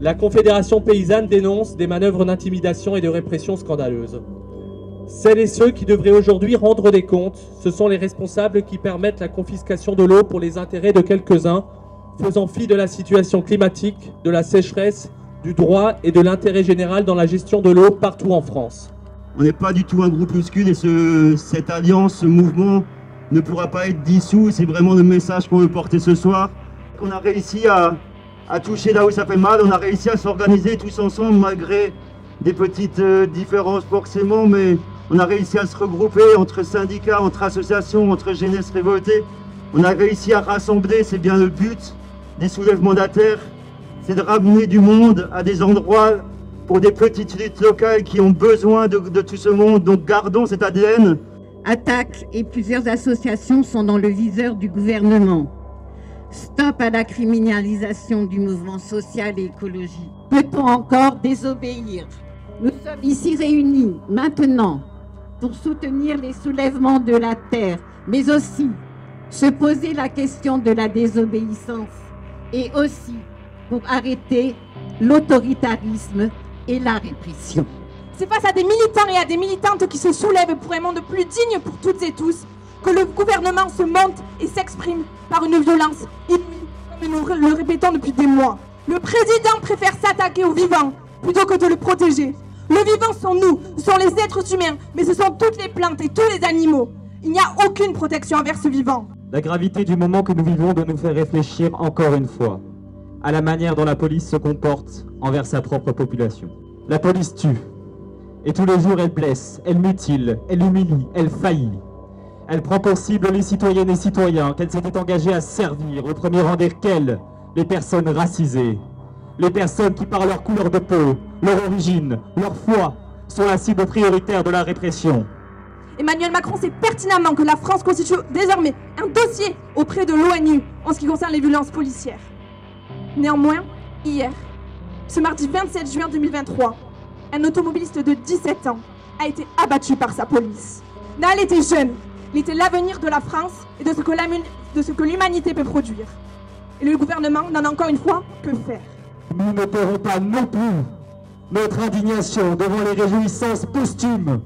La Confédération paysanne dénonce des manœuvres d'intimidation et de répression scandaleuses. Celles et ceux qui devraient aujourd'hui rendre des comptes, ce sont les responsables qui permettent la confiscation de l'eau pour les intérêts de quelques-uns, faisant fi de la situation climatique, de la sécheresse, du droit et de l'intérêt général dans la gestion de l'eau partout en France. On n'est pas du tout un groupuscule et cette alliance, ce mouvement ne pourra pas être dissous. C'est vraiment le message qu'on veut porter ce soir. On a réussi à toucher là où ça fait mal, on a réussi à s'organiser tous ensemble malgré des petites différences forcément, mais on a réussi à se regrouper entre syndicats, entre associations, entre jeunesse révoltée. On a réussi à rassembler, c'est bien le but des soulèvements de la terre, c'est de ramener du monde à des endroits pour des petites luttes locales qui ont besoin de tout ce monde. Donc gardons cet ADN. Attaque et plusieurs associations sont dans le viseur du gouvernement. Stop à la criminalisation du mouvement social et écologique. Peut-on encore désobéir? Nous sommes ici réunis maintenant pour soutenir les soulèvements de la terre, mais aussi se poser la question de la désobéissance et aussi pour arrêter l'autoritarisme et la répression. C'est face à des militants et à des militantes qui se soulèvent pour un monde plus digne pour toutes et tous que le gouvernement se monte et s'exprime par une violence inouïe, comme nous le répétons depuis des mois. Le président préfère s'attaquer aux vivants plutôt que de le protéger. Le vivant sont nous, ce sont les êtres humains, mais ce sont toutes les plantes et tous les animaux. Il n'y a aucune protection envers ce vivant. La gravité du moment que nous vivons doit nous faire réfléchir encore une fois à la manière dont la police se comporte envers sa propre population. La police tue, et tous les jours elle blesse, elle mutile, elle humilie, elle faillit. Elle prend pour cible les citoyennes et citoyens qu'elle s'était engagée à servir, au premier rang desquels les personnes racisées, les personnes qui par leur couleur de peau, leur origine, leur foi, sont la cible prioritaire de la répression. Emmanuel Macron sait pertinemment que la France constitue désormais un dossier auprès de l'ONU en ce qui concerne les violences policières. Néanmoins, hier, ce mardi 27 juin 2023, un automobiliste de 17 ans a été abattu par sa police. Naël était jeune, il était l'avenir de la France et de ce que l'humanité peut produire. Et le gouvernement n'en a encore une fois que faire. Nous ne tairons pas non plus notre indignation devant les réjouissances posthumes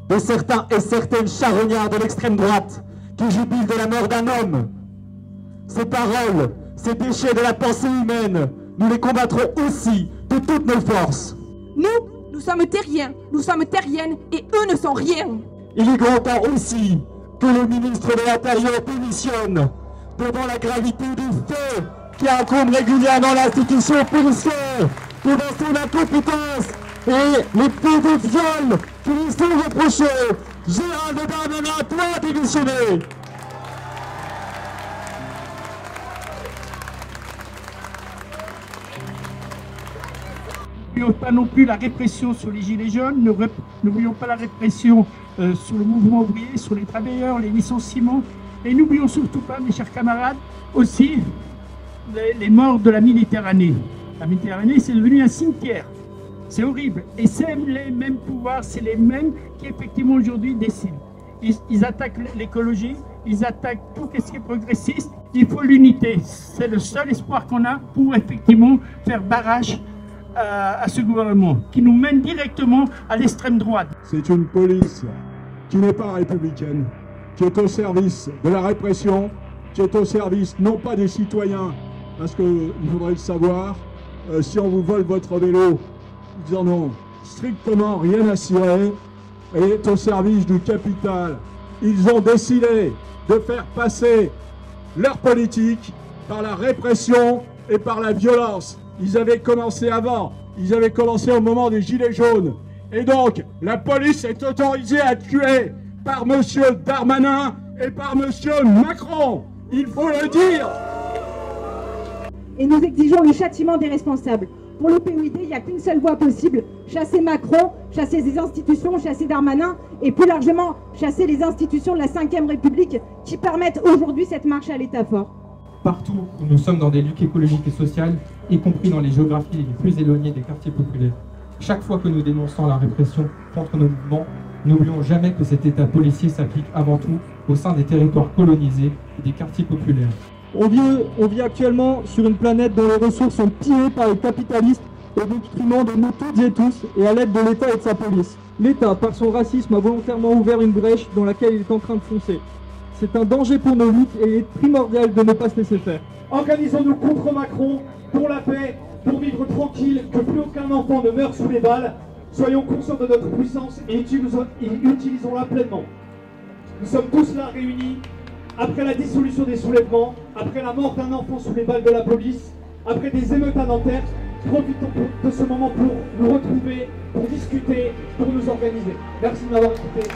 de certains et certaines charognards de l'extrême droite qui jubilent de la mort d'un homme. Ces paroles, ces déchets de la pensée humaine, nous les combattrons aussi de toutes nos forces. Nous sommes terriens, nous sommes terriennes et eux ne sont rien. Il est grand temps aussi que le ministre de l'Intérieur démissionne devant la gravité des faits qui incombe régulièrement l'institution policière, devant son incompétence et les faits de viol qui lui sont reprochés. Gérald Darmanin doit démissionner. N'oublions pas non plus la répression sur les gilets jaunes, n'oublions pas la répression sur le mouvement ouvrier, sur les travailleurs, les licenciements, et n'oublions surtout pas, mes chers camarades, aussi les morts de la Méditerranée. La Méditerranée, c'est devenu un cimetière. C'est horrible. Et c'est les mêmes pouvoirs, c'est les mêmes qui effectivement aujourd'hui décident. Ils attaquent l'écologie, ils attaquent tout ce qui est progressiste. Il faut l'unité. C'est le seul espoir qu'on a pour effectivement faire barrage à ce gouvernement qui nous mène directement à l'extrême droite. C'est une police qui n'est pas républicaine, qui est au service de la répression, qui est au service non pas des citoyens, parce qu'il faudrait le savoir, si on vous vole votre vélo, ils en ont strictement rien à cirer, et est au service du capital. Ils ont décidé de faire passer leur politique par la répression et par la violence. Ils avaient commencé avant, ils avaient commencé au moment des Gilets jaunes. Et donc, la police est autorisée à tuer par M. Darmanin et par M. Macron. Il faut le dire. Et nous exigeons le châtiment des responsables. Pour le POID, il n'y a qu'une seule voie possible, chasser Macron, chasser ses institutions, chasser Darmanin et plus largement chasser les institutions de la Ve République qui permettent aujourd'hui cette marche à l'état fort. Partout où nous sommes dans des luttes écologiques et sociales, y compris dans les géographies les plus éloignées des quartiers populaires. Chaque fois que nous dénonçons la répression contre nos mouvements, n'oublions jamais que cet état policier s'applique avant tout au sein des territoires colonisés et des quartiers populaires. On vit actuellement sur une planète dont les ressources sont pillées par les capitalistes au détriment de nous toutes et tous et à l'aide de l'État et de sa police. L'État, par son racisme, a volontairement ouvert une brèche dans laquelle il est en train de foncer. C'est un danger pour nos luttes et il est primordial de ne pas se laisser faire. Organisons-nous contre Macron, pour la paix, pour vivre tranquille, que plus aucun enfant ne meure sous les balles. Soyons conscients de notre puissance et utilisons-la pleinement. Nous sommes tous là réunis, après la dissolution des soulèvements, après la mort d'un enfant sous les balles de la police, après des émeutes à Nanterre. Profitons de ce moment pour nous retrouver, pour discuter, pour nous organiser. Merci de m'avoir écouté.